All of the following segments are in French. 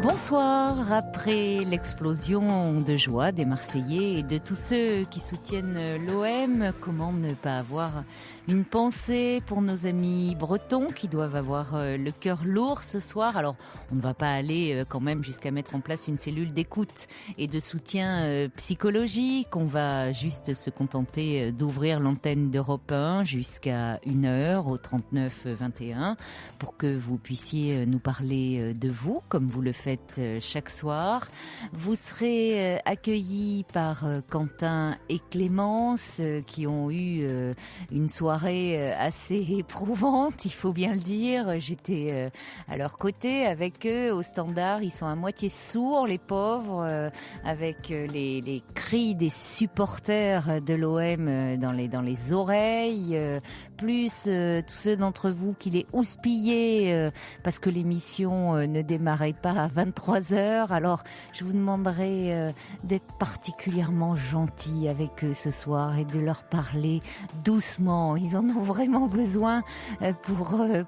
Bonsoir. Après l'explosion de joie des Marseillais et de tous ceux qui soutiennent l'OM, comment ne pas avoir une pensée pour nos amis bretons qui doivent avoir le cœur lourd ce soir. Alors, on ne va pas aller quand même jusqu'à mettre en place une cellule d'écoute et de soutien psychologique. On va juste se contenter d'ouvrir l'antenne d'Europe 1 jusqu'à 1h au 39 21 pour que vous puissiez nous parler de vous comme vous le faites chaque soir. Vous serez accueillis par Quentin et Clémence qui ont eu une soirée assez éprouvante, il faut bien le dire. J'étais à leur côté avec eux au standard. Ils sont à moitié sourds, les pauvres, avec les cris des supporters de l'OM dans les oreilles, plus tous ceux d'entre vous qui les houspillaient parce que l'émission ne démarrait pas à 23h. Alors, je vous demanderai d'être particulièrement gentil avec eux ce soir et de leur parler doucement. Ils en ont vraiment besoin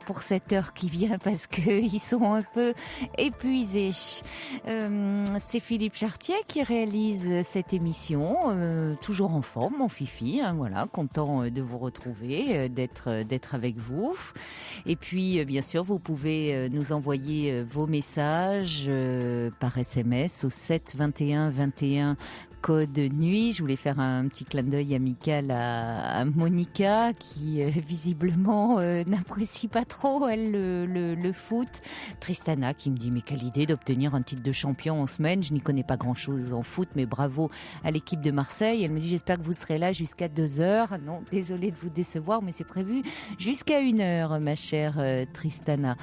pour cette heure qui vient parce qu'ils sont un peu épuisés. C'est Philippe Chartier qui réalise cette émission, toujours en forme, mon fifi, hein, voilà, content de vous retrouver, d'être avec vous. Et puis, bien sûr, vous pouvez nous envoyer vos messages par SMS au 7 21 21 code nuit. Je voulais faire un petit clin d'œil amical à Monica qui visiblement n'apprécie pas trop elle le foot. Tristana qui me dit mais quelle idée d'obtenir un titre de champion en semaine. Je n'y connais pas grand chose en foot mais bravo à l'équipe de Marseille. Elle me dit j'espère que vous serez là jusqu'à 2h. Non, désolée de vous décevoir mais c'est prévu jusqu'à 1h ma chère Tristana.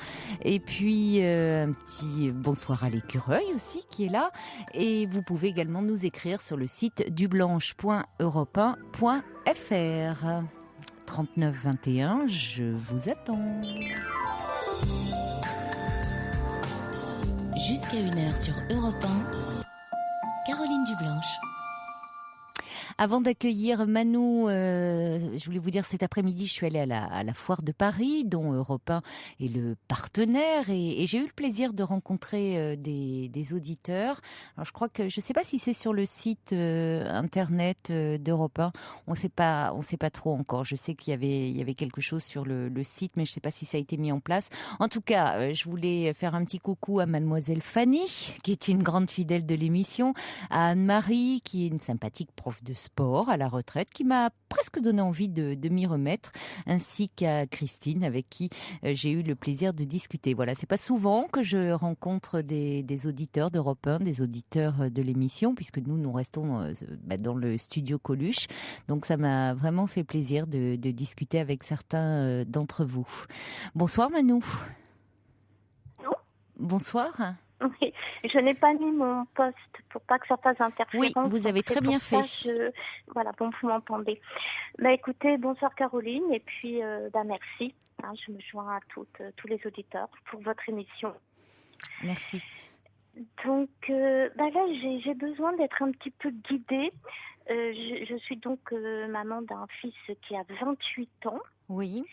Et puis un petit bonsoir à l'écureuil aussi qui est là. Et vous pouvez également nous écrire sur le site dublanche.europe1.fr. 39 21, je vous attends. Jusqu'à 1h sur Europe 1, Caroline Dublanche. Avant d'accueillir Manou, je voulais vous dire cet après-midi, je suis allée à la foire de Paris, dont Europe 1 est le partenaire, et j'ai eu le plaisir de rencontrer des auditeurs. Alors je crois que je sais pas si c'est sur le site internet d'Europe 1. On sait pas trop encore. Je sais qu'il y avait quelque chose sur le site, mais je sais pas si ça a été mis en place. En tout cas, je voulais faire un petit coucou à mademoiselle Fanny, qui est une grande fidèle de l'émission, à Anne-Marie, qui est une sympathique prof de sport à la retraite qui m'a presque donné envie de m'y remettre, ainsi qu'à Christine avec qui j'ai eu le plaisir de discuter. Voilà, c'est pas souvent que je rencontre des auditeurs d'Europe 1, des auditeurs de l'émission, puisque nous restons dans le studio Coluche. Donc ça m'a vraiment fait plaisir de discuter avec certains d'entre vous. Bonsoir Manou. Non. Bonsoir. Oui, je n'ai pas mis mon poste pour pas que ça fasse interférence. Oui, vous avez très bien fait. Voilà, bon, vous m'entendez. Écoutez, bonsoir Caroline, et puis merci. Je me joins à tous les auditeurs pour votre émission. Merci. Donc là, j'ai besoin d'être un petit peu guidée. Je suis donc maman d'un fils qui a 28 ans. Oui.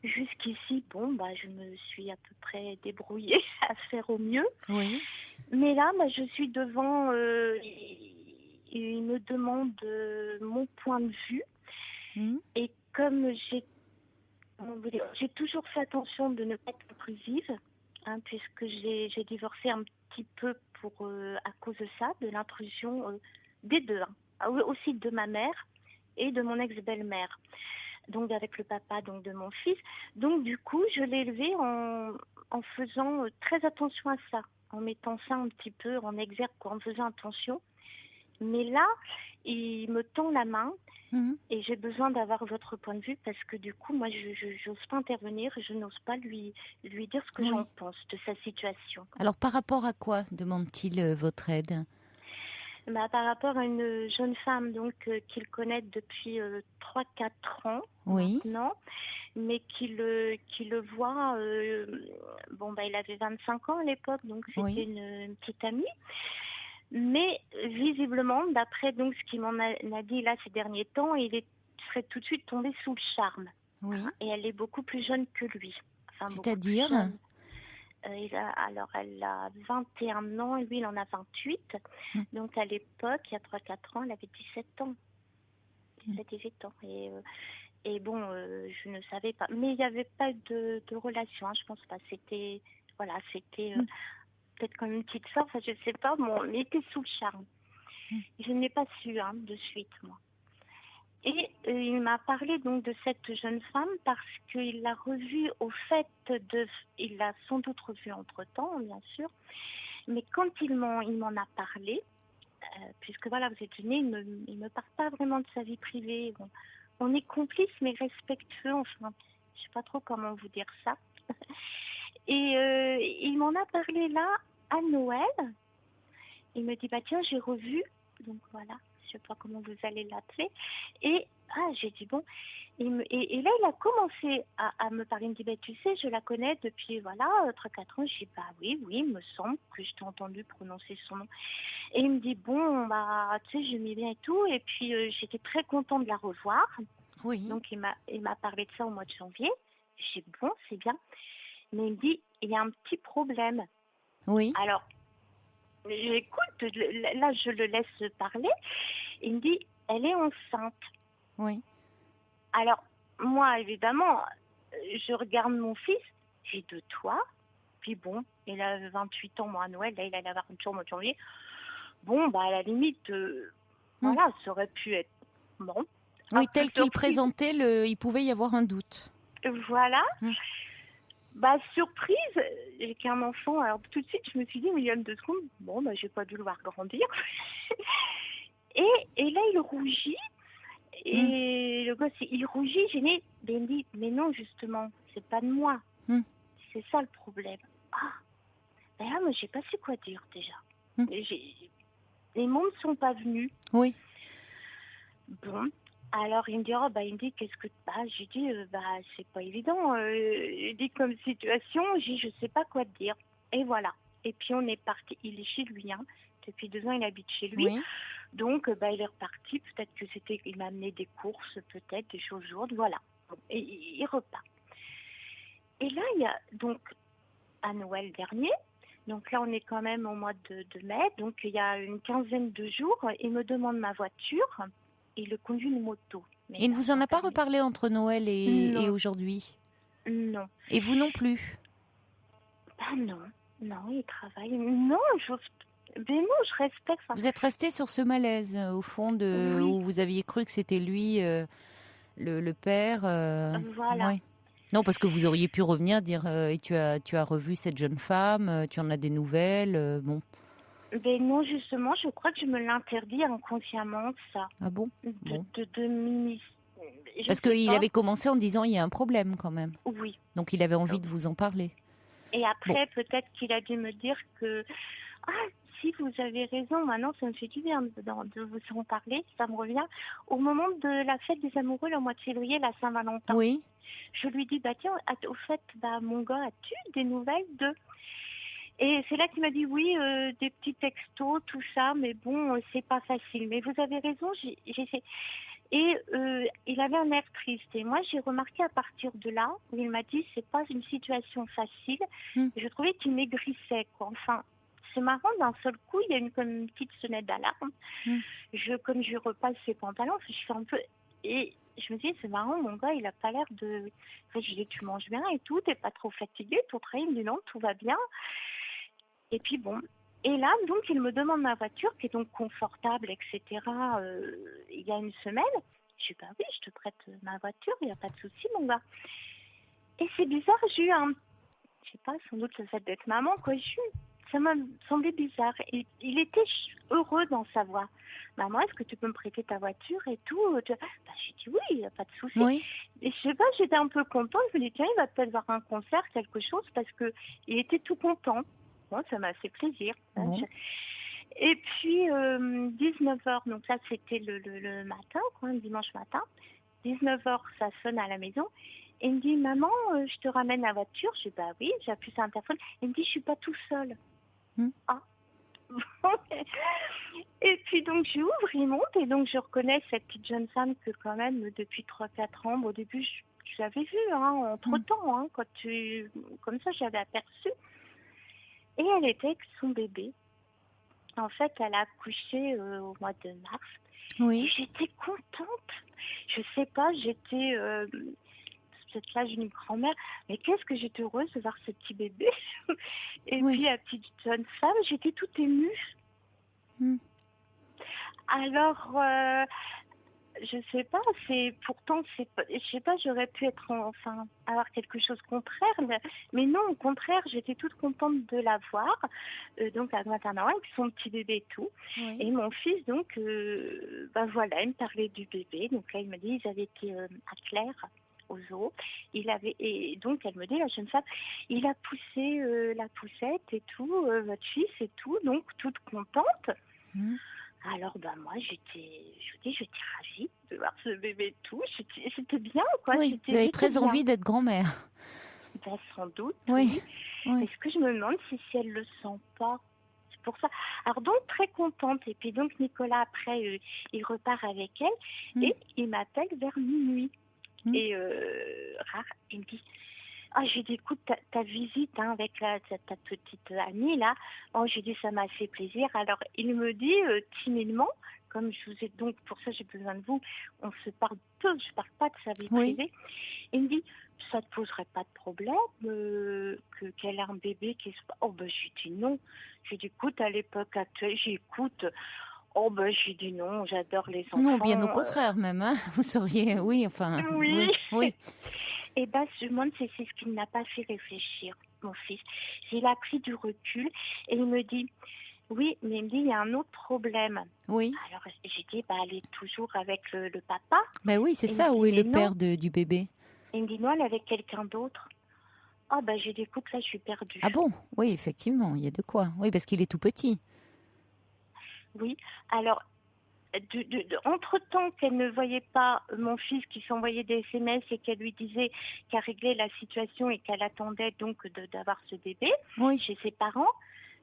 Jusqu'ici, je me suis à peu près débrouillée à faire au mieux. Oui. Mais là, je suis devant, il me demande mon point de vue. Et comme j'ai toujours fait attention de ne pas être intrusive, puisque j'ai divorcé un petit peu à cause de ça, de l'intrusion des deux, aussi de ma mère et de mon ex-belle-mère. Donc avec le papa de mon fils. Donc du coup, je l'ai élevé en faisant très attention à ça, en mettant ça un petit peu en exergue, en faisant attention. Mais là, il me tend la main et j'ai besoin d'avoir votre point de vue parce que du coup, moi, je n'ose pas intervenir, je n'ose pas lui dire ce que j'en pense de sa situation. Alors par rapport à quoi demande-t-il votre aide ? Par rapport à une jeune femme qu'il connaît depuis 3-4 ans maintenant, mais qui le voit, il avait 25 ans à l'époque, donc c'était une petite amie. Mais visiblement, d'après ce qu'il m'en a dit là ces derniers temps, serait tout de suite tombé sous le charme. Oui. Et elle est beaucoup plus jeune que lui. C'est-à-dire Alors, elle a 21 ans et lui, il en a 28. Donc, à l'époque, il y a 3-4 ans, elle avait 17 ans. 17-18 ans. Et bon, je ne savais pas. Mais il n'y avait pas de relation, je pense pas. C'était peut-être comme une petite sœur, je ne sais pas. Bon, on était sous le charme. Je ne l'ai pas su de suite, moi. Et il m'a parlé donc de cette jeune femme parce qu'il l'a revue il l'a sans doute revue entre-temps, bien sûr. Mais quand il m'en a parlé, puisque voilà, aux États-Unis, il me parle pas vraiment de sa vie privée. Bon, on est complices mais respectueux, enfin, je sais pas trop comment vous dire ça. Et il m'en a parlé là, à Noël. Il me dit, tiens, j'ai revu, donc voilà, je sais pas comment vous allez l'appeler. Et j'ai dit, bon, et là, il a commencé à me parler. Il me dit, tu sais, je la connais depuis, 3-4 ans. Je dis, oui, il me semble que je t'ai entendu prononcer son nom. Et il me dit, bon, tu sais, je m'y viens et tout. Et puis, j'étais très contente de la revoir. Oui. Donc, il m'a parlé de ça au mois de janvier. J'ai dit, bon, c'est bien. Mais il me dit, il y a un petit problème. Oui. Alors, j'écoute, là, je le laisse parler. Il me dit, elle est enceinte. Oui. Alors, moi, évidemment, je regarde mon fils, j'ai 2 toits. Puis bon, il a 28 ans, moi, à Noël. Là, il allait avoir une tour au mois de janvier. Bon, à la limite, voilà, ça aurait pu être bon. Oui, tel qu'il présentait, il pouvait y avoir un doute. Voilà. Surprise, j'ai qu'un enfant. Alors, tout de suite, je me suis dit, il y a 2 secondes, bon, j'ai pas dû le voir grandir. et là, il rougit. Et le gosse, il rougit, gêné. Il me dit, mais non, justement, c'est pas de moi. C'est ça le problème. Là, moi, j'ai pas su quoi dire déjà. Les mots ne sont pas venus. Oui. Bon, alors il me dit, il me dit, qu'est-ce que... j'ai dit, c'est pas évident. Il dit, comme situation, je sais pas quoi te dire. Et voilà. Et puis on est parti. Il est chez lui, Depuis 2 ans, il habite chez lui. Oui. Donc, il est reparti. Peut-être que il m'a amené des courses, peut-être, des choses lourdes. Voilà. Et il repart. Et là, il y a donc, à Noël dernier, donc là, on est quand même au mois de mai. Donc, il y a une quinzaine de jours, il me demande ma voiture. Et il conduit une moto. Mais il ne vous en a pas reparlé entre Noël et aujourd'hui? Non. Et vous non plus? Non, il travaille. Non, mais non, je respecte. Vous êtes resté sur ce malaise, au fond, où vous aviez cru que c'était lui, le père. Voilà. Ouais. Non, parce que vous auriez pu revenir dire et tu as revu cette jeune femme, tu en as des nouvelles, bon. Ben non, justement, je crois que je me l'interdis inconsciemment, ça. Ah bon? Bon. Parce qu'il avait commencé en disant il y a un problème quand même. Oui. Donc il avait envie de vous en parler. Et après, peut-être qu'il a dû me dire que si vous avez raison, maintenant ça me fait du bien de vous en parler, ça me revient. Au moment de la fête des amoureux, le mois de février, la Saint-Valentin. Oui. Je lui dis, tiens, au fait, mon gars, as-tu des nouvelles d'eux? Et c'est là qu'il m'a dit, oui, des petits textos, tout ça, mais bon, c'est pas facile. Mais vous avez raison, j'ai fait... Et il avait un air triste. Et moi, j'ai remarqué à partir de là, où il m'a dit, c'est pas une situation facile. Et je trouvais qu'il maigrissait, quoi. Enfin, c'est marrant, d'un seul coup, il y a comme une petite sonnette d'alarme. Comme je repasse ses pantalons, je fais un peu... Et je me dis, c'est marrant, mon gars, il a pas l'air de... Enfin, je dis, tu manges bien et tout, t'es pas trop fatigué pour travailler? Il me dit, non, tout va bien. Et puis bon... Et là, donc, il me demande ma voiture, qui est donc confortable, etc. Il y a une semaine. Je dis, oui, je te prête ma voiture, il n'y a pas de souci, mon gars. Et c'est bizarre, j'ai eu je sais pas, sans doute le fait d'être maman, quoi. Ça m'a semblé bizarre. Il était heureux dans sa voix. Maman, est-ce que tu peux me prêter ta voiture et tout? J'ai dit oui, il n'y a pas de souci. Oui. Et je sais pas, j'étais un peu contente. Je me dis, tiens, il va peut-être voir un concert, quelque chose, parce qu'il était tout content. Bon, ça m'a fait plaisir. Bon. Et puis, 19h, donc là, c'était le matin, quoi, le dimanche matin. 19h, ça sonne à la maison. Et il me dit, maman, je te ramène la voiture. Je dis, oui, j'appuie sur l'interphone. Il me dit, je suis pas tout seul. Ah. Et puis, donc, j'ouvre, il monte. Et donc, je reconnais cette petite jeune femme que, quand même, depuis 3-4 ans, au début, je l'avais vue, entre-temps, comme ça, j'avais aperçu. Et elle était avec son bébé. En fait, elle a accouché au mois de mars. Oui. Et j'étais contente. Je sais pas, j'étais peut-être là, j'ai une grand-mère, mais qu'est-ce que j'étais heureuse de voir ce petit bébé. Et puis la petite jeune femme, j'étais toute émue. Alors, je sais pas, je sais pas, j'aurais pu avoir quelque chose contraire, mais non, au contraire, j'étais toute contente de la voir, donc à Guantanamo avec son petit bébé et tout. Oui. Et mon fils, donc, voilà, il me parlait du bébé, donc là, il m'a dit, ils avaient été à Claire, au zoo, et donc elle me dit, la jeune femme, il a poussé la poussette et tout, votre fils et tout, donc toute contente. Alors, moi, j'étais ravie de voir ce bébé et tout. C'était bien, quoi. Oui, vous avez très envie d'être grand-mère. Sans doute, oui. Est-ce que je me demande si elle le sent pas? C'est pour ça. Alors, donc, très contente. Et puis, donc, Nicolas, après, il repart avec elle. Et il m'appelle vers minuit. Et rare, il me dit... j'ai dit, écoute, ta visite avec ta petite amie, là, j'ai dit, ça m'a fait plaisir. Alors, il me dit timidement, comme je vous ai donc, pour ça, j'ai besoin de vous, on se parle peu, je ne parle pas de sa vie privée. Il me dit, ça ne te poserait pas de problème qu'elle a un bébé qui se... j'ai dit non. J'ai dit, écoute, à l'époque actuelle, j'écoute... j'ai dit non, j'adore les enfants. Non, bien au contraire même, hein. Vous sauriez, oui. Oui. Et je me demande si c'est ce qui ne m'a pas fait réfléchir, mon fils. Il a pris du recul et il me dit, oui, mais il me dit, il y a un autre problème. Oui. Alors j'ai dit, elle est toujours avec le papa. Oui, c'est ça, où est le père du bébé? Et il me dit, non, elle est avec quelqu'un d'autre. J'ai dit, écoute, là, je suis perdue. Ah bon? Oui, effectivement, il y a de quoi. Oui, parce qu'il est tout petit. Oui, alors... entre-temps qu'elle ne voyait pas mon fils qui s'envoyait des SMS et qu'elle lui disait qu'elle réglait la situation et qu'elle attendait donc d'avoir ce bébé chez ses parents,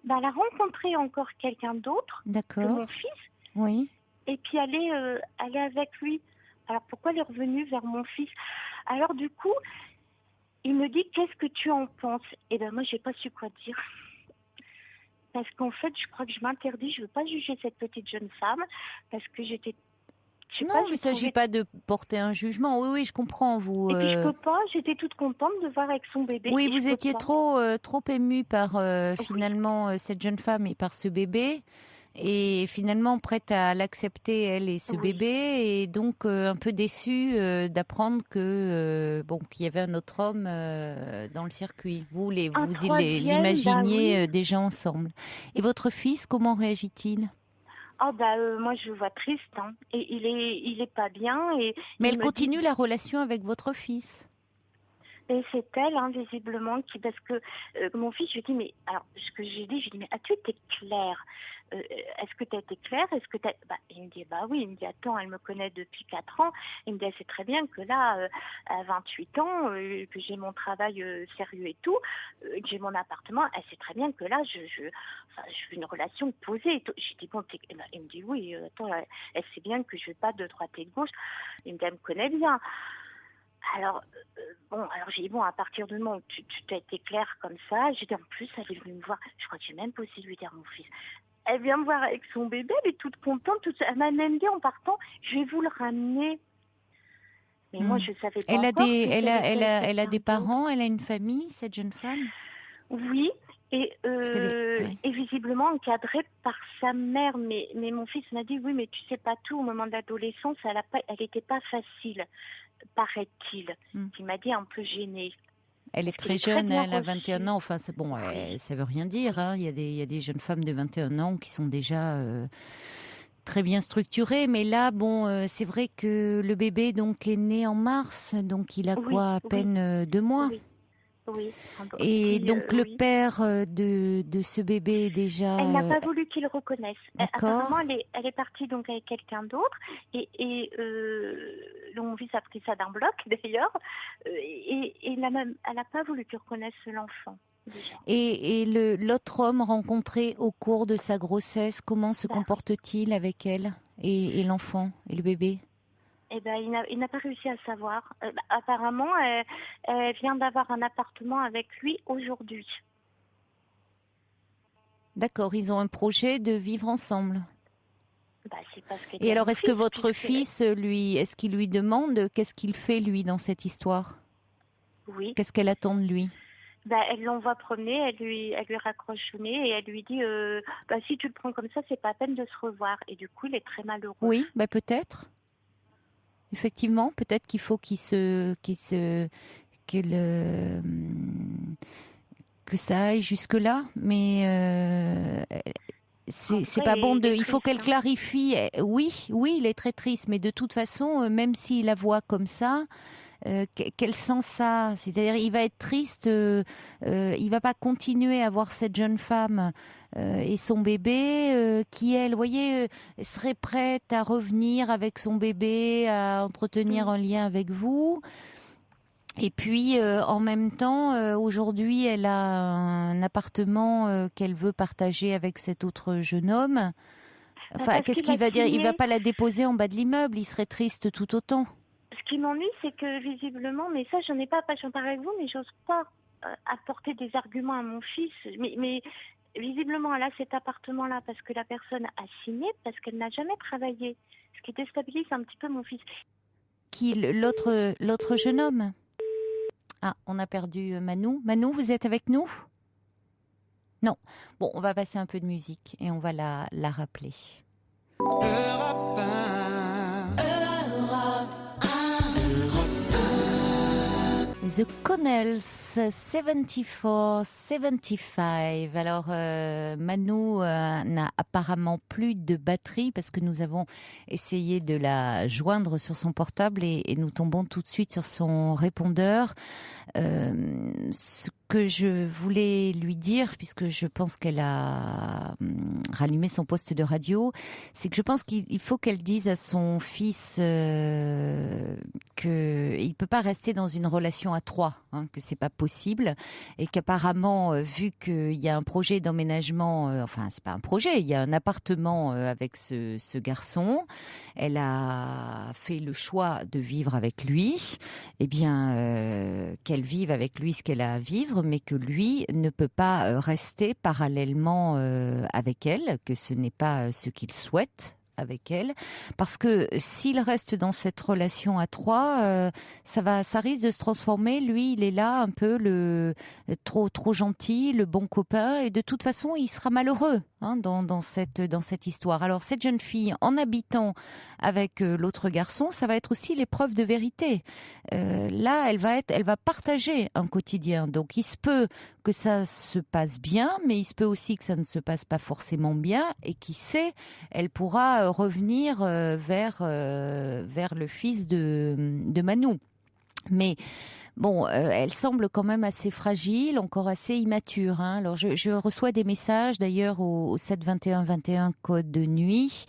elle a rencontré encore quelqu'un d'autre que mon fils. Oui. Et puis elle est avec lui. Alors pourquoi elle est revenue vers mon fils? Alors du coup, il me dit, qu'est-ce que tu en penses? Et moi, j'ai pas su quoi dire. Parce qu'en fait, je crois que je m'interdis, je ne veux pas juger cette petite jeune femme, parce que j'étais... Non, il ne s'agit pas de porter un jugement. Oui, je comprends. Vous. Et puis je peux pas, j'étais toute contente de voir avec son bébé. Oui, vous étiez trop émue par finalement cette jeune femme et par ce bébé. Et finalement prête à l'accepter, elle et ce bébé, et donc un peu déçue d'apprendre qu'il y avait un autre homme dans le circuit. Vous l'imaginiez déjà ensemble. Et votre fils, comment réagit-il? Moi je le vois triste, hein. Et il est pas bien. Mais elle continue la relation avec votre fils? Et c'est elle, hein, visiblement, parce que mon fils, je lui dis, mais alors, ce que j'ai dit, mais as-tu été claire? Est-ce que tu as été claire? Est-ce que il me dit, oui. Il me dit, attends, elle me connaît depuis 4 ans. Il me dit, c'est très bien que là, à 28 ans, que j'ai mon travail sérieux et tout, que j'ai mon appartement, elle sait très bien que là, je veux une relation posée. J'ai dit, bon, il me dit, oui, attends, elle sait bien que je ne veux pas de droite et de gauche. Il me dit, elle me connaît bien. Alors, j'ai dit, à partir du moment où tu t'as été claire comme ça, j'ai dit, en plus, elle est venue me voir. Je crois que j'ai même pas osé lui dire à mon fils. Elle vient me voir avec son bébé, elle est toute contente. Elle m'a même dit en partant, je vais vous le ramener. Mais moi, je savais pas encore. Elle a des parents, elle a une famille, cette jeune femme? Oui. Et visiblement encadrée par sa mère. Mais mon fils m'a dit, oui, mais tu sais pas tout. Au moment de l'adolescence, elle n'était pas facile, paraît-il. Il m'a dit un peu gênée. Elle est très jeune, elle a 21 ans. Enfin, ça veut rien dire. Hein. Il y a des jeunes femmes de 21 ans qui sont déjà très bien structurées. Mais là, c'est vrai que le bébé donc est né en mars, donc il a à peine 2 mois. Oui. Et donc le père de ce bébé est déjà... Elle n'a pas voulu qu'il le reconnaisse. D'accord. Apparemment, elle est partie donc avec quelqu'un d'autre. Et mon fils a pris ça d'un bloc, d'ailleurs. Et elle n'a pas voulu qu'il reconnaisse l'enfant. Déjà. Et l'autre homme rencontré au cours de sa grossesse, comment se comporte-t-il avec elle et l'enfant et le bébé? Il n'a pas réussi à savoir. Apparemment, elle vient d'avoir un appartement avec lui aujourd'hui. D'accord, ils ont un projet de vivre ensemble. C'est parce qu'elle Et alors, est-ce que votre fils, est-ce qu'il lui demande qu'est-ce qu'il fait, lui, dans cette histoire ? Oui. Qu'est-ce qu'elle attend de lui ? Elle l'envoie promener, elle lui raccroche au nez et elle lui dit si tu le prends comme ça, c'est pas la peine de se revoir. Et du coup, il est très malheureux. Oui, peut-être. Effectivement, peut-être qu'il faut que ça aille jusque-là, mais c'est pas bon il faut qu'elle clarifie. Oui, il est très triste, mais de toute façon, même s'il la voit comme ça, qu'elle sent ça, c'est-à-dire il va être triste, il va pas continuer à voir cette jeune femme et son bébé qui, elle, voyez, serait prête à revenir avec son bébé, à entretenir un lien avec vous. Et puis, en même temps, aujourd'hui, elle a un appartement qu'elle veut partager avec cet autre jeune homme. Enfin, qu'est-ce qu'il va dire ? Il va pas la déposer en bas de l'immeuble, il serait triste tout autant. Ce qui m'ennuie, c'est que visiblement, mais ça, j'en ai pas parlé avec vous, mais j'ose pas apporter des arguments à mon fils. Mais visiblement, elle a cet appartement-là parce que la personne a signé, parce qu'elle n'a jamais travaillé. Ce qui déstabilise un petit peu mon fils. Qui, l'autre jeune homme ? Ah, on a perdu Manou. Manou, vous êtes avec nous ? Non. Bon, on va passer un peu de musique et on va la rappeler. Europe 1. The Connells, 74-75. Alors, Manou n'a apparemment plus de batterie parce que nous avons essayé de la joindre sur son portable et nous tombons tout de suite sur son répondeur. Ce que je voulais lui dire, puisque je pense qu'elle a rallumé son poste de radio, c'est que je pense qu'il faut qu'elle dise à son fils qu'il ne peut pas rester dans une relation à trois, que c'est pas possible, et qu'apparemment, vu qu'il y a un projet d'emménagement, enfin c'est pas un projet, il y a un appartement avec ce garçon, elle a fait le choix de vivre avec lui, eh bien qu'elle vive avec lui ce qu'elle a à vivre, mais que lui ne peut pas rester parallèlement avec elle, que ce n'est pas ce qu'il souhaite avec elle, parce que s'il reste dans cette relation à trois, ça risque de se transformer. Lui, il est là un peu le trop gentil, le bon copain, et de toute façon, il sera malheureux dans cette histoire. Alors cette jeune fille, en habitant avec l'autre garçon, ça va être aussi l'épreuve de vérité. Là, elle va partager un quotidien. Donc, il se peut que ça se passe bien, mais il se peut aussi que ça ne se passe pas forcément bien. Et qui sait, elle pourra revenir vers le fils de Manou. Mais bon, elle semble quand même assez fragile, encore assez immature. Alors je reçois des messages d'ailleurs au 7 21 21 code de nuit.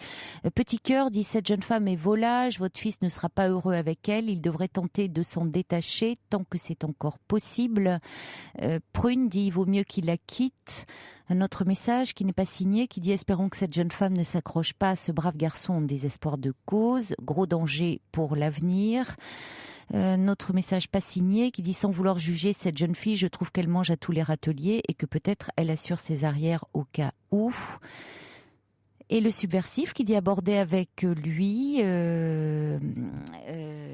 Petit cœur dit: cette jeune femme est volage, votre fils ne sera pas heureux avec elle, il devrait tenter de s'en détacher tant que c'est encore possible. Prune dit: il vaut mieux qu'il la quitte. Un autre message qui n'est pas signé, qui dit: espérons que cette jeune femme ne s'accroche pas à ce brave garçon en désespoir de cause, gros danger pour l'avenir. Notre message pas signé qui dit: sans vouloir juger cette jeune fille, je trouve qu'elle mange à tous les râteliers et que peut-être elle assure ses arrières au cas où. Et le subversif qui dit aborder avec lui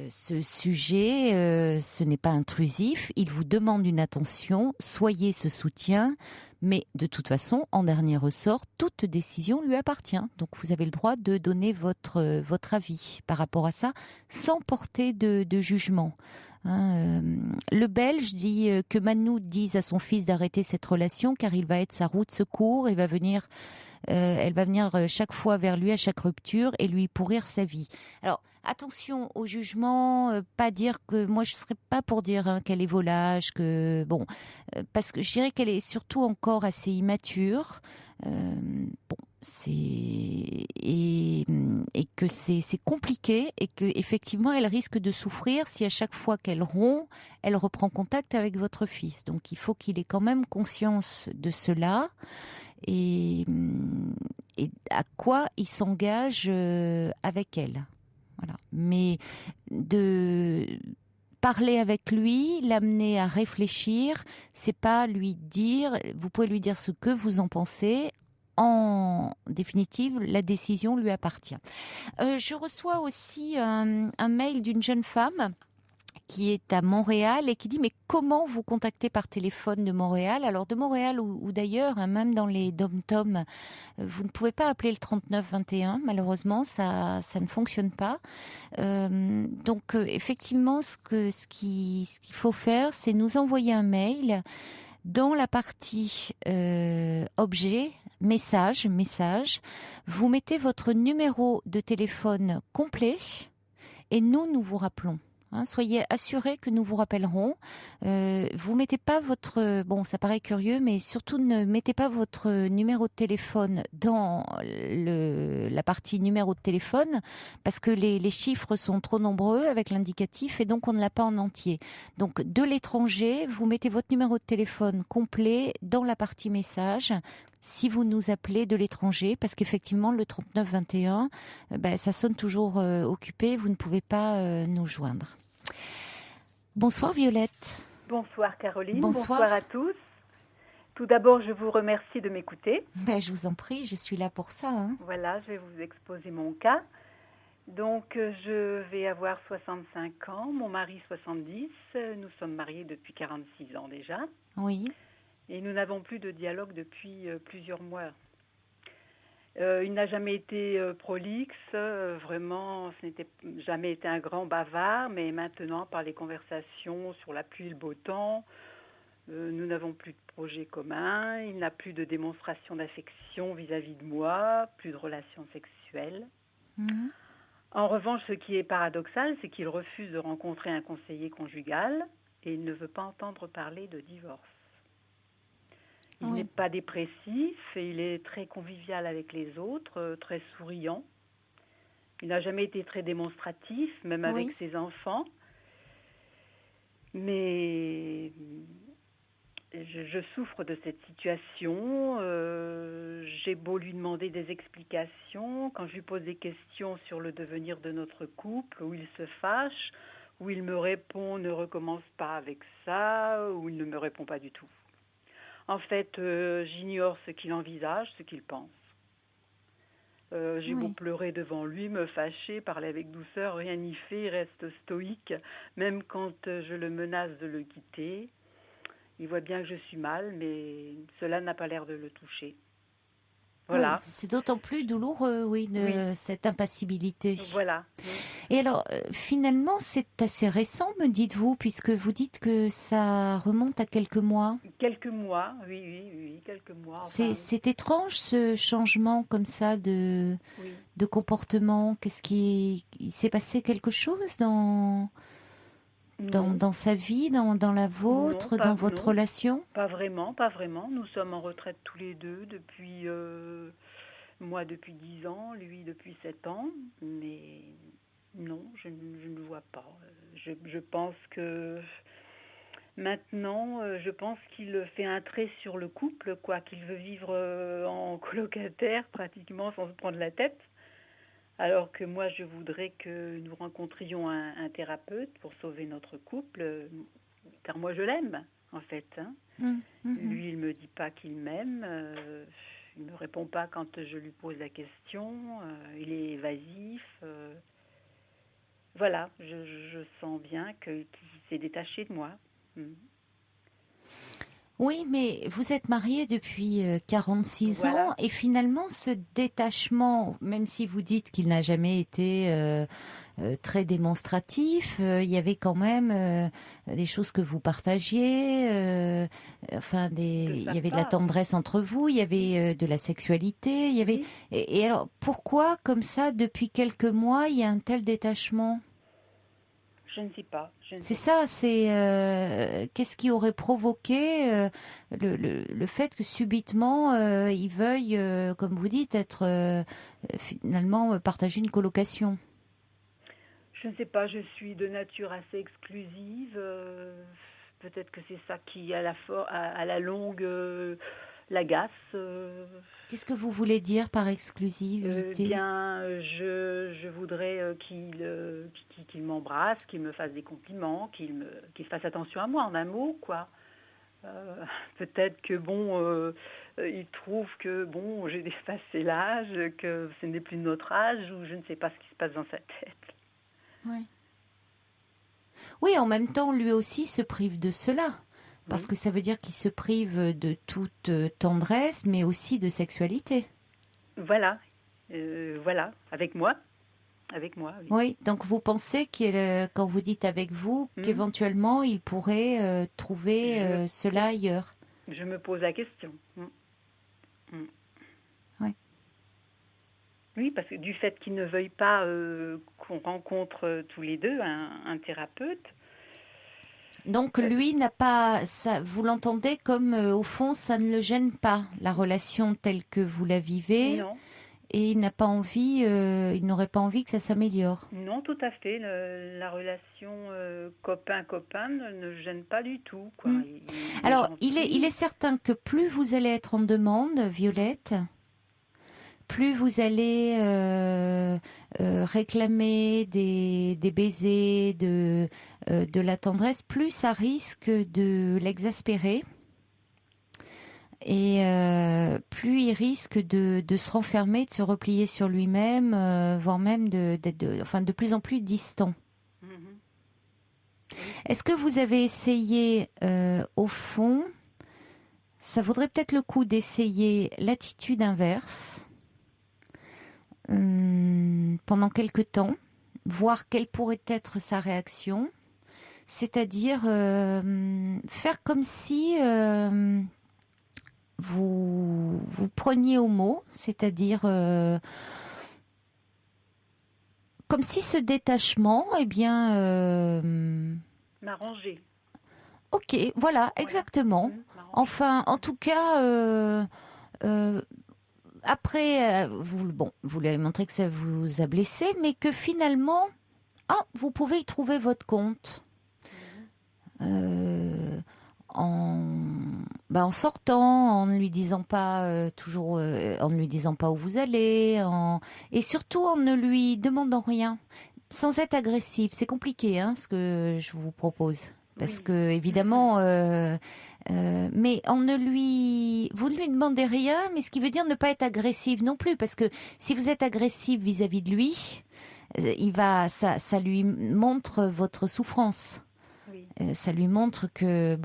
ce sujet, ce n'est pas intrusif, il vous demande une attention, soyez ce soutien, mais de toute façon, en dernier ressort, toute décision lui appartient. Donc vous avez le droit de donner votre avis par rapport à ça, sans porter de jugement. Le Belge dit que Manou dise à son fils d'arrêter cette relation car il va être sa roue de secours et elle va venir chaque fois vers lui à chaque rupture et lui pourrir sa vie. Alors attention au jugement, pas dire que moi je serais pas pour dire qu'elle est volage, que bon, parce que je dirais qu'elle est surtout encore assez immature. Et que c'est compliqué et que effectivement elle risque de souffrir si à chaque fois qu'elle rompt, elle reprend contact avec votre fils. Donc il faut qu'il ait quand même conscience de cela et à quoi il s'engage avec elle. Voilà. Mais de parler avec lui, l'amener à réfléchir, c'est pas lui dire, vous pouvez lui dire ce que vous en pensez en définitive, la décision lui appartient. Je reçois aussi un mail d'une jeune femme qui est à Montréal et qui dit mais comment vous contacter par téléphone de Montréal? Alors de Montréal ou d'ailleurs, hein, même dans les dom-toms, vous ne pouvez pas appeler le 3921, malheureusement ça ne fonctionne pas. Donc effectivement ce qu'il faut faire, c'est nous envoyer un mail dans la partie objet, message, vous mettez votre numéro de téléphone complet et nous vous rappelons. Soyez assurés que nous vous rappellerons. Vous mettez pas votre... Bon, ça paraît curieux, mais surtout ne mettez pas votre numéro de téléphone dans la partie numéro de téléphone parce que les chiffres sont trop nombreux avec l'indicatif et donc on ne l'a pas en entier. Donc, de l'étranger, vous mettez votre numéro de téléphone complet dans la partie message si vous nous appelez de l'étranger, parce qu'effectivement, le 3921, ça sonne toujours occupé, vous ne pouvez pas nous joindre. Bonsoir Violette. Bonsoir Caroline, bonsoir à tous. Tout d'abord, je vous remercie de m'écouter. Je vous en prie, je suis là pour ça. Voilà, je vais vous exposer mon cas. Donc, je vais avoir 65 ans, mon mari 70. Nous sommes mariés depuis 46 ans déjà. Oui. Et nous n'avons plus de dialogue depuis plusieurs mois. Il n'a jamais été prolixe, vraiment, ce n'était jamais été un grand bavard, mais maintenant, par les conversations sur la pluie et le beau temps, nous n'avons plus de projet commun, il n'a plus de démonstration d'affection vis-à-vis de moi, plus de relations sexuelles. Mmh. En revanche, ce qui est paradoxal, c'est qu'il refuse de rencontrer un conseiller conjugal et il ne veut pas entendre parler de divorce. Il n'est pas dépressif et il est très convivial avec les autres, très souriant. Il n'a jamais été très démonstratif, même avec ses enfants. Mais je souffre de cette situation. J'ai beau lui demander des explications. Quand je lui pose des questions sur le devenir de notre couple, où il se fâche, où il me répond « ne recommence pas avec ça », où il ne me répond pas du tout. En fait, j'ignore ce qu'il envisage, ce qu'il pense. J'ai beau pleurer devant lui, me fâcher, parler avec douceur, rien n'y fait, il reste stoïque. Même quand je le menace de le quitter, il voit bien que je suis mal, mais cela n'a pas l'air de le toucher. Voilà. Oui, c'est d'autant plus douloureux, cette impassibilité. Voilà. Et alors, finalement, c'est assez récent, me dites-vous, puisque vous dites que ça remonte à quelques mois. Quelques mois, oui, quelques mois. Enfin, c'est étrange, ce changement comme ça de comportement. Il s'est passé quelque chose dans sa vie, dans la vôtre, dans votre relation? Pas vraiment. Nous sommes en retraite tous les deux depuis, moi depuis 10 ans, lui depuis 7 ans. Mais non, je ne le vois pas. Je pense que maintenant, je pense qu'il fait un trait sur le couple, qu'il veut vivre en colocataire pratiquement sans se prendre la tête. Alors que moi, je voudrais que nous rencontrions un thérapeute pour sauver notre couple, car moi, je l'aime, en fait. Lui, il ne me dit pas qu'il m'aime, il ne me répond pas quand je lui pose la question, il est évasif. Voilà, je sens bien qu'il s'est détaché de moi. Oui, mais vous êtes mariée depuis 46 ans et finalement ce détachement, même si vous dites qu'il n'a jamais été très démonstratif, il y avait quand même des choses que vous partagiez, il y avait de la tendresse entre vous, il y avait de la sexualité, il y avait... Et alors, pourquoi, comme ça, depuis quelques mois, il y a un tel détachement ? Je ne sais pas. Qu'est-ce qui aurait provoqué le fait que subitement il veuille, comme vous dites, être finalement partager une colocation? Je ne sais pas, je suis de nature assez exclusive. Peut-être que c'est ça qui, à la longue, l'agace. Qu'est-ce que vous voulez dire par exclusivité? Je voudrais qu'il m'embrasse, qu'il me fasse des compliments, qu'il fasse attention à moi, en un mot, quoi. Peut-être que il trouve que j'ai dépassé l'âge, que ce n'est plus notre âge, ou je ne sais pas ce qui se passe dans sa tête. Ouais. Oui, en même temps, lui aussi se prive de cela. Parce que ça veut dire qu'il se prive de toute tendresse, mais aussi de sexualité. Voilà, avec moi. Oui. Oui, donc vous pensez quand vous dites avec vous, qu'éventuellement il pourrait trouver cela ailleurs. Je me pose la question. Ouais. Oui, parce que du fait qu'il ne veuille pas qu'on rencontre tous les deux un thérapeute. Donc lui n'a pas, ça, vous l'entendez comme au fond ça ne le gêne pas, la relation telle que vous la vivez. Non. Et il n'a pas envie, il n'aurait pas envie que ça s'améliore. Non, tout à fait. La relation copain-copain ne gêne pas du tout, quoi. Alors, il est certain que plus vous allez être en demande, Violette, plus vous allez réclamer des baisers, de la tendresse, plus ça risque de l'exaspérer. Et plus il risque de se renfermer, de se replier sur lui-même, voire même d'être de plus en plus distant. Est-ce que vous avez essayé, au fond, ça vaudrait peut-être le coup d'essayer l'attitude inverse pendant quelque temps, voir quelle pourrait être sa réaction, c'est-à-dire faire comme si vous preniez au mot, c'est-à-dire comme si ce détachement, m'arranger. Ok, voilà, exactement. Enfin, en tout cas, après, vous lui avez montré que ça vous a blessé, mais que finalement, vous pouvez y trouver votre compte. En sortant, en ne lui disant pas en ne lui disant pas où vous allez, et surtout en ne lui demandant rien, sans être agressive. C'est compliqué, ce que je vous propose, parce que évidemment, mais vous ne lui demandez rien, mais ce qui veut dire ne pas être agressive non plus, parce que si vous êtes agressive vis-à-vis de lui, ça lui montre votre souffrance. Ça lui montre que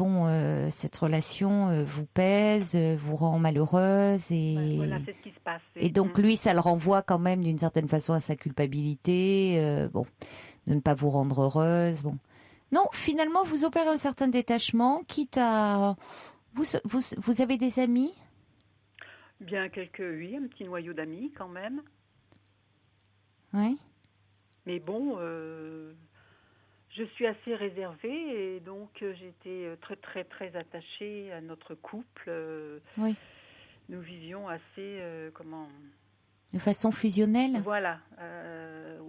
cette relation vous pèse, vous rend malheureuse et voilà, c'est ce qui se passe. Et donc lui, ça le renvoie quand même d'une certaine façon à sa culpabilité, de ne pas vous rendre heureuse. Non, finalement, vous opérez un certain détachement, quitte à vous avez des amis? Bien un petit noyau d'amis quand même. Oui. Mais je suis assez réservée et donc j'étais très très très attachée à notre couple. Oui. Nous vivions assez de façon fusionnelle. Voilà.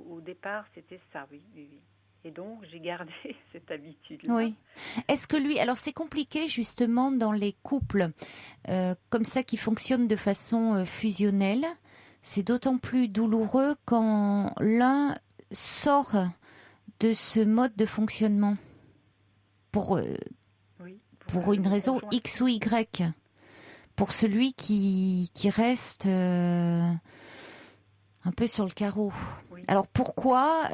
Au départ, c'était ça, oui. Et donc j'ai gardé cette habitude-là. Oui. Est-ce que lui, alors c'est compliqué justement dans les couples comme ça qui fonctionnent de façon fusionnelle. C'est d'autant plus douloureux quand l'un sort de ce mode de fonctionnement pour une raison X ou Y, pour celui qui reste un peu sur le carreau. Oui. Alors pourquoi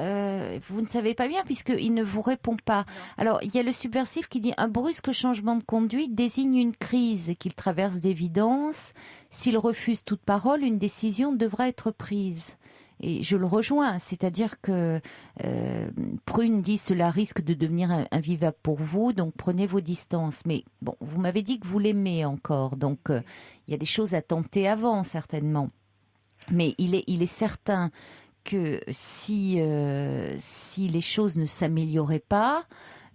vous ne savez pas bien puisqu'il ne vous répond pas. Non. Alors il y a le subversif qui dit un brusque changement de conduite désigne une crise qu'il traverse d'évidence. S'il refuse toute parole, une décision devra être prise. Et je le rejoins, c'est-à-dire que Prune dit cela risque de devenir invivable pour vous, donc prenez vos distances. Mais vous m'avez dit que vous l'aimez encore, donc il y a des choses à tenter avant certainement. Mais il est certain que si les choses ne s'amélioraient pas,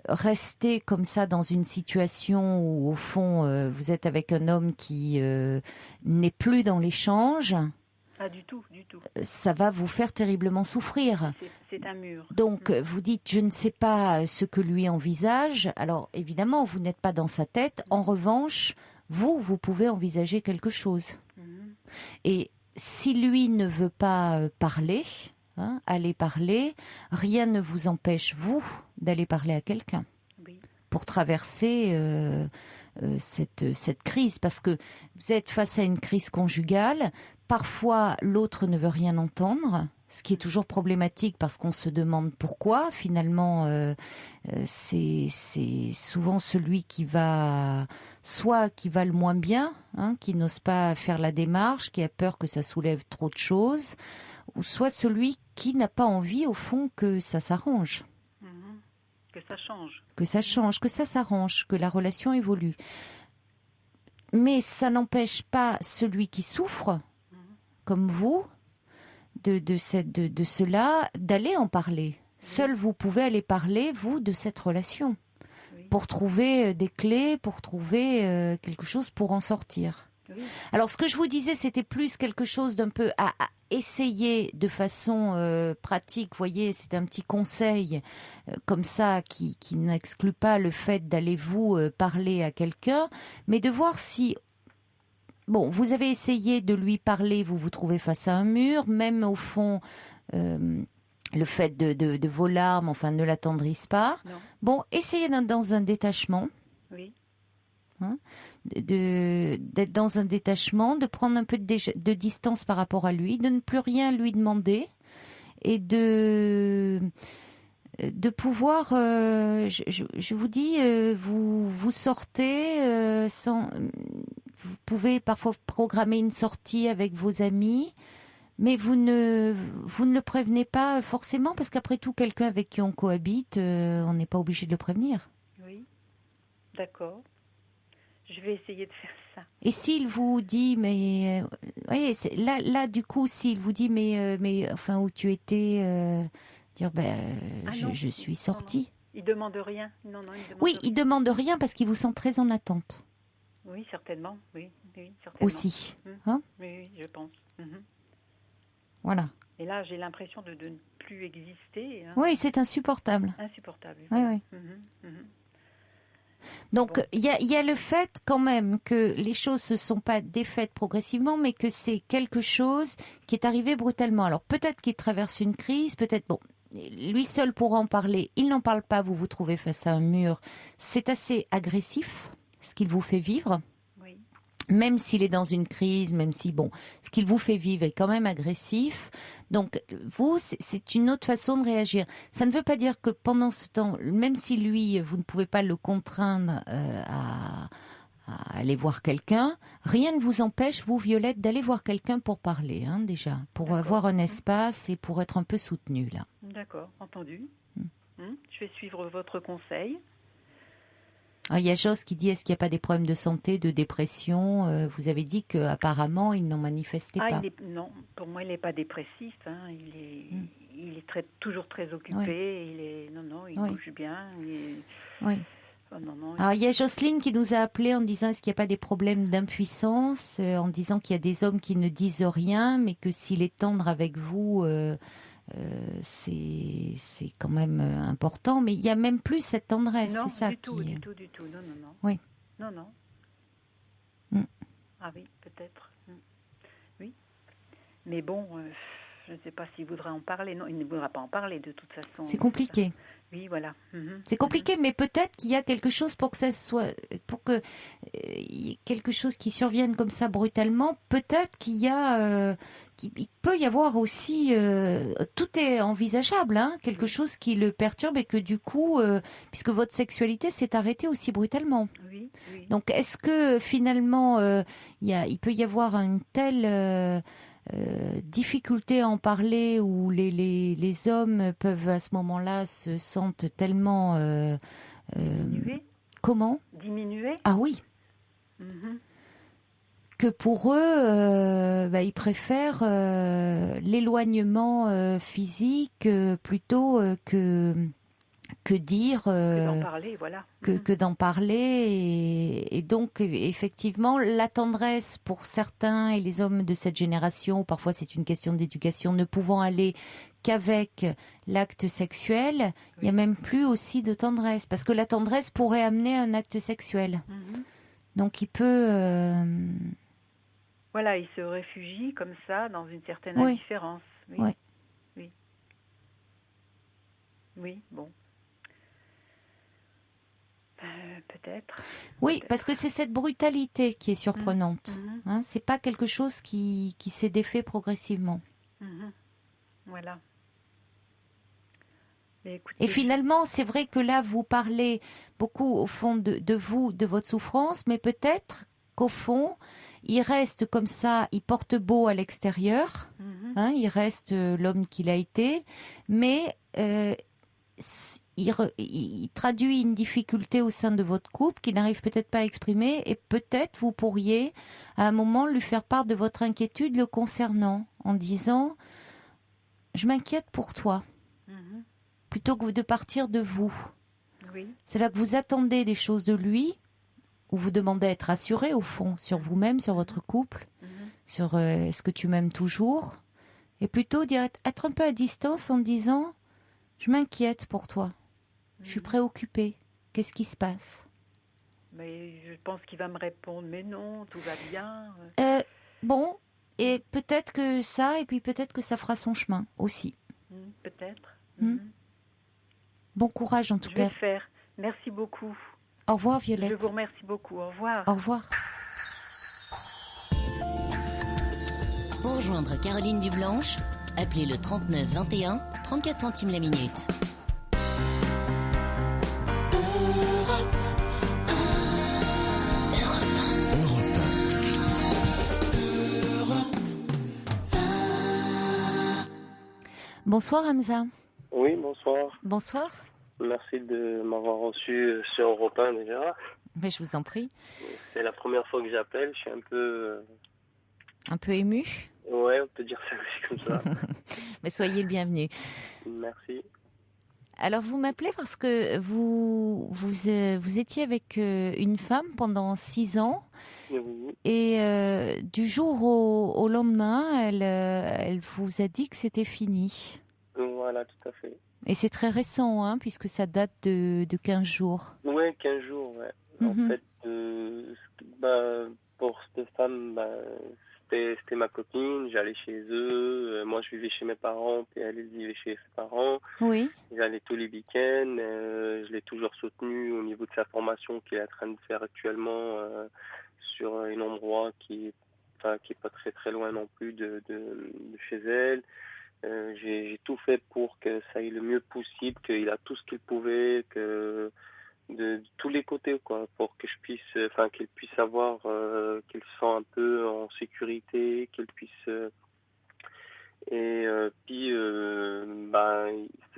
rester comme ça dans une situation où au fond vous êtes avec un homme qui n'est plus dans l'échange. Pas du tout, du tout. Ça va vous faire terriblement souffrir. C'est un mur. Donc, vous dites, je ne sais pas ce que lui envisage. Alors, évidemment, vous n'êtes pas dans sa tête. En revanche, vous pouvez envisager quelque chose. Et si lui ne veut pas parler, aller parler, rien ne vous empêche, vous, d'aller parler à quelqu'un. Oui. Pour traverser cette crise, parce que vous êtes face à une crise conjugale. Parfois, l'autre ne veut rien entendre, ce qui est toujours problématique parce qu'on se demande pourquoi. Finalement, c'est souvent celui qui va le moins bien, hein, qui n'ose pas faire la démarche, qui a peur que ça soulève trop de choses, ou soit celui qui n'a pas envie, au fond, que ça s'arrange. Que ça change. Que ça change, que ça s'arrange, que la relation évolue. Mais ça n'empêche pas celui qui souffre, comme vous, de cela, d'aller en parler. Seul vous pouvez aller parler, vous, de cette relation, pour trouver des clés, pour trouver quelque chose pour en sortir. Oui. Alors, ce que je vous disais, c'était plus quelque chose d'un peu à essayer de façon pratique. Vous voyez, c'est un petit conseil comme ça qui n'exclut pas le fait d'aller vous parler à quelqu'un, mais de voir si... Bon, vous avez essayé de lui parler, vous vous trouvez face à un mur, même au fond... le fait de vos larmes, enfin, ne l'attendrissent pas. Non. Bon, essayez dans un détachement. Oui. Hein, d'être dans un détachement, de prendre un peu de distance par rapport à lui, de ne plus rien lui demander et de pouvoir, je vous dis, vous sortez sans... Vous pouvez parfois programmer une sortie avec vos amis, mais vous ne le prévenez pas forcément, parce qu'après tout, quelqu'un avec qui on cohabite, on n'est pas obligé de le prévenir. Oui, d'accord. Je vais essayer de faire ça. Et s'il vous dit, mais voyez, là du coup, s'il vous dit, mais enfin, où tu étais, dire, je suis sortie. Non. Il demande rien. Non, il demande rien. Il demande rien parce qu'il vous sent très en attente. Oui, certainement. Oui, certainement. Aussi. Hein? Oui, je pense. Voilà. Et là, j'ai l'impression de ne plus exister. Hein. Oui, c'est insupportable. Insupportable. Oui. Donc, il y a le fait quand même que les choses ne se sont pas défaites progressivement, mais que c'est quelque chose qui est arrivé brutalement. Alors, peut-être qu'il traverse une crise, peut-être... Bon, lui seul pourra en parler. Il n'en parle pas, vous vous trouvez face à un mur. C'est assez agressif, ce qu'il vous fait vivre. Même s'il est dans une crise, même si, bon, ce qu'il vous fait vivre est quand même agressif. Donc, vous, c'est une autre façon de réagir. Ça ne veut pas dire que pendant ce temps, même si lui, vous ne pouvez pas le contraindre à aller voir quelqu'un, rien ne vous empêche, vous, Violette, d'aller voir quelqu'un pour parler, hein, déjà, pour avoir un espace et pour être un peu soutenue, là. D'accord, entendu. Je vais suivre votre conseil. Alors, il y a Joss qui dit, est-ce qu'il n'y a pas des problèmes de santé, de dépression? Vous avez dit qu'apparemment, il n'en manifestait pas. Non, pour moi, il n'est pas dépressif. Hein. Il est toujours très occupé. Il bouge bien. Oui. Alors, il y a Jocelyne qui nous a appelé en disant, est-ce qu'il n'y a pas des problèmes d'impuissance, en disant qu'il y a des hommes qui ne disent rien, mais que s'il est tendre avec vous... c'est quand même important, mais il y a même plus cette tendresse. Non, c'est ça du tout. Non. Oui. Non. Ah oui, peut-être. Oui. Mais bon, je ne sais pas s'il voudra en parler. Non, il ne voudra pas en parler de toute façon. C'est compliqué. Oui, voilà. C'est compliqué, mais peut-être qu'il y a quelque chose pour que ça soit, pour que y ait quelque chose qui survienne comme ça brutalement. Peut-être qu'il y a, qu'il peut y avoir aussi, tout est envisageable, hein, quelque chose qui le perturbe et que du coup, puisque votre sexualité s'est arrêtée aussi brutalement. Oui. Donc, est-ce que finalement, il peut y avoir une telle difficulté à en parler où les hommes peuvent à ce moment-là se sentent tellement comment diminuer. Ah oui. Que pour eux, ils préfèrent l'éloignement physique plutôt que dire que d'en parler, voilà. Que d'en parler et donc effectivement la tendresse pour certains et les hommes de cette génération, parfois c'est une question d'éducation, ne pouvant aller qu'avec l'acte sexuel, il y a même plus aussi de tendresse, parce que la tendresse pourrait amener à un acte sexuel. Donc il peut voilà, il se réfugie comme ça dans une certaine indifférence. Oui, bon. Peut-être. Oui, parce que c'est cette brutalité qui est surprenante. Hein, c'est pas quelque chose qui s'est défait progressivement. Voilà. Mais écoutez, Et finalement, c'est vrai que là, vous parlez beaucoup au fond de vous, de votre souffrance, mais peut-être qu'au fond, il reste comme ça, il porte beau à l'extérieur, hein, il reste l'homme qu'il a été, mais il traduit une difficulté au sein de votre couple qu'il n'arrive peut-être pas à exprimer, et peut-être vous pourriez à un moment lui faire part de votre inquiétude le concernant, en disant « Je m'inquiète pour toi ». Plutôt que de partir de vous. Oui. C'est là que vous attendez des choses de lui, ou vous demandez à être rassuré au fond, sur vous-même, sur votre couple, sur est-ce que tu m'aimes toujours, et plutôt être un peu à distance en disant « Je m'inquiète pour toi, je suis préoccupée, qu'est-ce qui se passe ?» Mais je pense qu'il va me répondre « Mais non, tout va bien. » Bon, et peut-être que ça, et puis peut-être que ça fera son chemin aussi. Peut-être. Bon courage en tout cas. Je vais le faire. Merci beaucoup. Au revoir Violette. Je vous remercie beaucoup. Au revoir. Au revoir. Pour rejoindre Caroline Dublanche, appelez le 39 21, 34 centimes la minute. Bonsoir Hamza. Oui, bonsoir. Bonsoir. Merci de m'avoir reçu sur Europe 1 déjà. Mais je vous en prie. C'est la première fois que j'appelle, je suis un peu... Un peu ému. Ouais, on peut dire ça aussi comme ça. Mais soyez le bienvenu. Merci. Alors vous m'appelez parce que vous étiez avec une femme pendant 6 ans. Oui. Et du jour au lendemain, elle vous a dit que c'était fini. Voilà, tout à fait. Et c'est très récent, hein, puisque ça date de 15 jours. Ouais, 15 jours, ouais. En fait, pour cette femme, c'était ma copine, j'allais chez eux, moi je vivais chez mes parents, puis elle vivait chez ses parents. Oui. J'allais tous les week-ends, je l'ai toujours soutenu au niveau de sa formation qu'il est en train de faire actuellement sur un endroit qui est pas très très loin non plus de chez elle. J'ai tout fait pour que ça aille le mieux possible, qu'il a tout ce qu'il pouvait, que de tous les côtés, quoi, pour que je puisse, qu'il puisse savoir qu'il se sent un peu en sécurité, qu'il puisse puis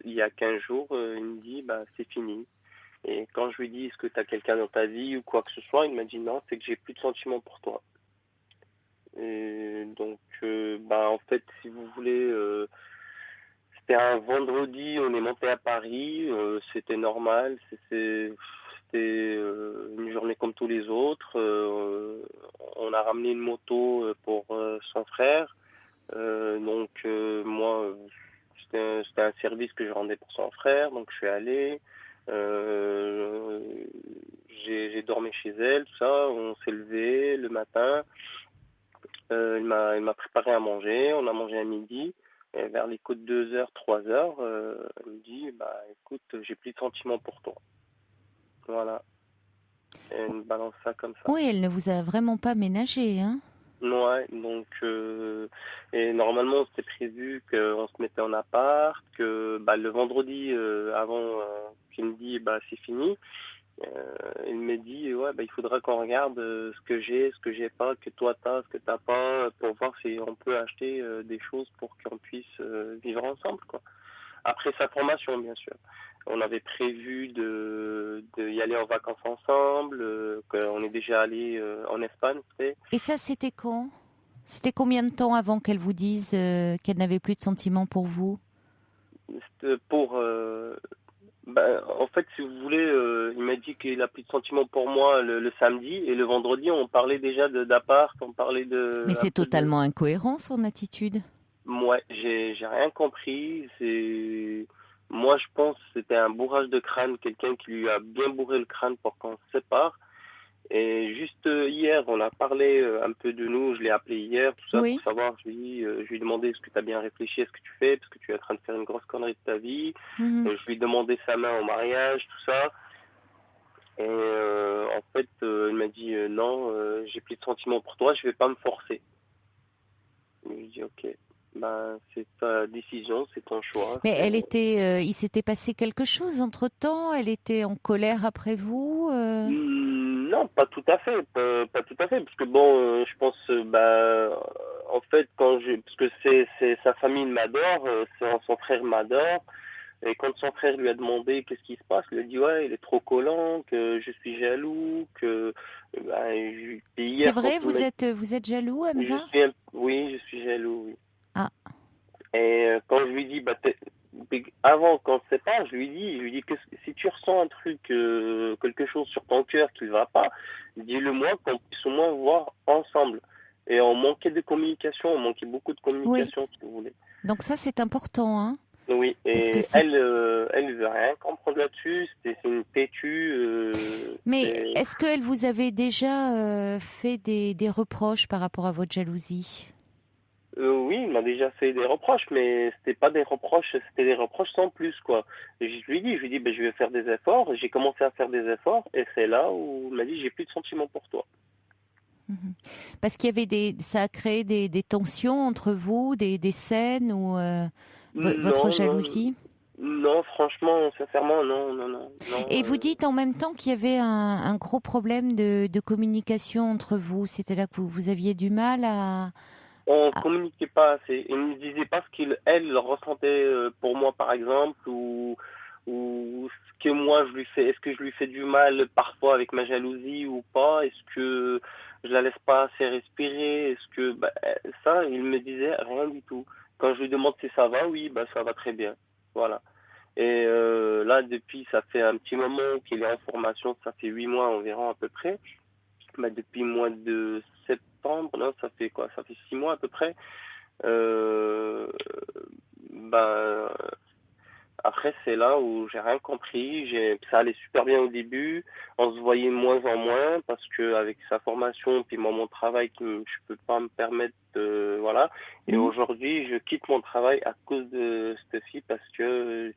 il y a 15 jours, il me dit c'est fini. Et quand je lui dis est-ce que tu as quelqu'un dans ta vie ou quoi que ce soit, il m'a dit non, c'est que j'ai plus de sentiments pour toi. Et donc en fait, si vous voulez, c'était un vendredi, on est monté à Paris, c'était normal, c'était une journée comme tous les autres. On a ramené une moto pour son frère. Moi, c'était un service que je rendais pour son frère, donc je suis allé. J'ai dormi chez elle, tout ça. On s'est levé le matin. Il m'a préparé à manger. On a mangé à midi. Et vers les coups de 2h, 3h, il me dit écoute, j'ai plus de sentiments pour toi. Voilà. Et elle me balance ça comme ça. Oui, elle ne vous a vraiment pas ménagé, hein? Ouais, donc et normalement c'était prévu qu'on se mettait en appart, que le vendredi avant qu'il me dit c'est fini, il me dit il faudra qu'on regarde ce que j'ai pas, que toi t'as, ce que t'as pas, pour voir si on peut acheter des choses pour qu'on puisse vivre ensemble, quoi. Après sa formation, bien sûr. On avait prévu de y aller en vacances ensemble, qu'on est déjà allé en Espagne, c'était. Et ça, c'était quand? C'était combien de temps avant qu'elle vous dise qu'elle n'avait plus de sentiments pour vous? C'était en fait, si vous voulez, il m'a dit qu'il a plus de sentiments pour moi le samedi, et le vendredi, on parlait déjà d'appart, on parlait de... Mais c'est totalement incohérent, son attitude. Moi, j'ai rien compris. Moi, je pense que c'était un bourrage de crâne, quelqu'un qui lui a bien bourré le crâne pour qu'on se sépare. Et juste hier, on a parlé un peu de nous, je l'ai appelé hier, tout ça, pour savoir. Je lui ai demandé est-ce que tu as bien réfléchi à ce que tu fais, parce que tu es en train de faire une grosse connerie de ta vie. Je lui ai demandé sa main au mariage, tout ça. Et en fait, elle m'a dit non, j'ai plus de sentiments pour toi, je vais pas me forcer. Je lui ai dit ok, ben c'est ta décision, c'est ton choix. Mais il s'était passé quelque chose entre-temps? Elle était en colère après vous? Non, pas tout à fait, pas tout à fait, parce que bon, je pense, en fait, parce que c'est sa famille m'adore, son frère m'adore. Et quand son frère lui a demandé qu'est-ce qui se passe, il lui a dit ouais, il est trop collant, que je suis jaloux, que hier, C'est vrai, vous êtes jaloux, Hamza? Oui, je suis jaloux. Oui. Ah. Et quand je lui dis avant qu'on se sépare, je lui dis que si tu ressens un truc, quelque chose sur ton cœur qui ne va pas, dis-le-moi qu'on puisse au moins voir ensemble. Et on manquait de communication, on manquait beaucoup de communication, oui. si vous voulez. Donc ça, c'est important, hein? Oui, et elle veut rien comprendre là-dessus, c'est une têtue. Mais est-ce qu'elle vous avait déjà fait des reproches par rapport à votre jalousie? Oui, il m'a déjà fait des reproches, mais c'était pas des reproches, c'était des reproches sans plus, quoi. Et je lui ai dit, je vais faire des efforts, j'ai commencé à faire des efforts, et c'est là où il m'a dit, j'ai plus de sentiments pour toi. Parce qu'il y avait ça a créé des tensions entre vous, des scènes ou votre jalousie? Non, franchement, sincèrement, non. Et vous dites en même temps qu'il y avait un gros problème de communication entre vous. C'était là que vous aviez du mal à... On communiquait pas assez. Il ne me disait pas ce qu'elle ressentait pour moi, par exemple, ou ce que moi je lui fais. Est-ce que je lui fais du mal parfois avec ma jalousie ou pas? Est-ce que je la laisse pas assez respirer? Est-ce que ça, il me disait rien du tout. Quand je lui demande si ça va, oui, ça va très bien. Voilà. Et là, depuis, ça fait un petit moment qu'il est en formation, ça fait 8 mois environ à peu près. Depuis le mois de septembre, non, ça fait quoi? Ça fait 6 mois à peu près. Après, c'est là où j'ai rien compris. Ça allait super bien au début. On se voyait de moins en moins parce que avec sa formation, puis moi, mon travail, je peux pas me permettre de, voilà. Et aujourd'hui, je quitte mon travail à cause de cette fille parce que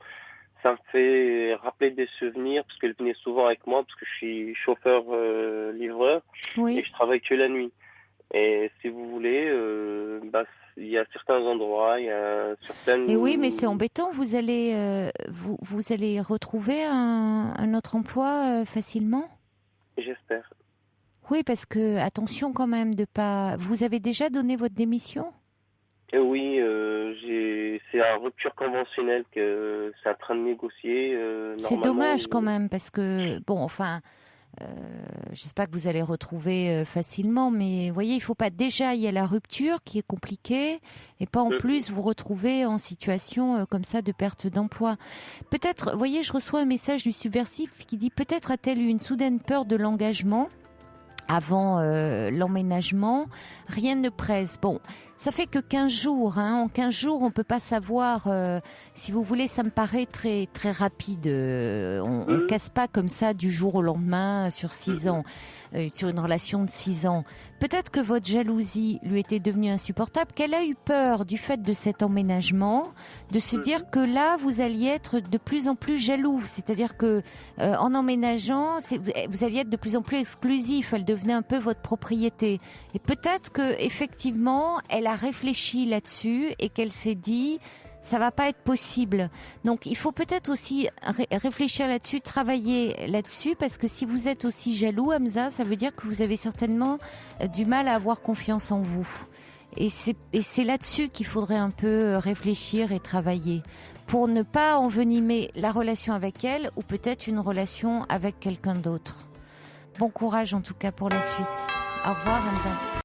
ça me fait rappeler des souvenirs parce qu'elle venait souvent avec moi parce que je suis chauffeur livreur et je travaille que la nuit. Et si vous voulez, il y a certains endroits, il y a certaines... Et oui, mais c'est embêtant. Vous allez retrouver un autre emploi facilement? J'espère. Oui, parce que attention quand même de pas... Vous avez déjà donné votre démission? Oui, c'est en rupture conventionnelle que c'est en train de négocier. C'est dommage quand même parce que, bon, enfin... j'espère que vous allez retrouver facilement, mais vous voyez, il faut pas déjà il y a la rupture qui est compliquée et pas en plus vous retrouver en situation comme ça de perte d'emploi. Peut-être, vous voyez, je reçois un message du subversif qui dit peut-être a-t-elle eu une soudaine peur de l'engagement avant l'emménagement, rien ne presse. Bon, ça fait que 15 jours. Hein. En 15 jours, on peut pas savoir. Si vous voulez, ça me paraît très très rapide. On casse pas comme ça du jour au lendemain sur 6 ans, sur une relation de 6 ans. Peut-être que votre jalousie lui était devenue insupportable, qu'elle a eu peur du fait de cet emménagement, de se dire que là, vous alliez être de plus en plus jaloux. C'est-à-dire que en emménageant, vous alliez être de plus en plus exclusif. Elle devenait un peu votre propriété. Et peut-être que effectivement, elle a réfléchi là-dessus et qu'elle s'est dit ça va pas être possible. Donc il faut peut-être aussi réfléchir là-dessus, travailler là-dessus, parce que si vous êtes aussi jaloux, Hamza, ça veut dire que vous avez certainement du mal à avoir confiance en vous. Et c'est là-dessus qu'il faudrait un peu réfléchir et travailler pour ne pas envenimer la relation avec elle ou peut-être une relation avec quelqu'un d'autre. Bon courage en tout cas pour la suite. Au revoir Hamza.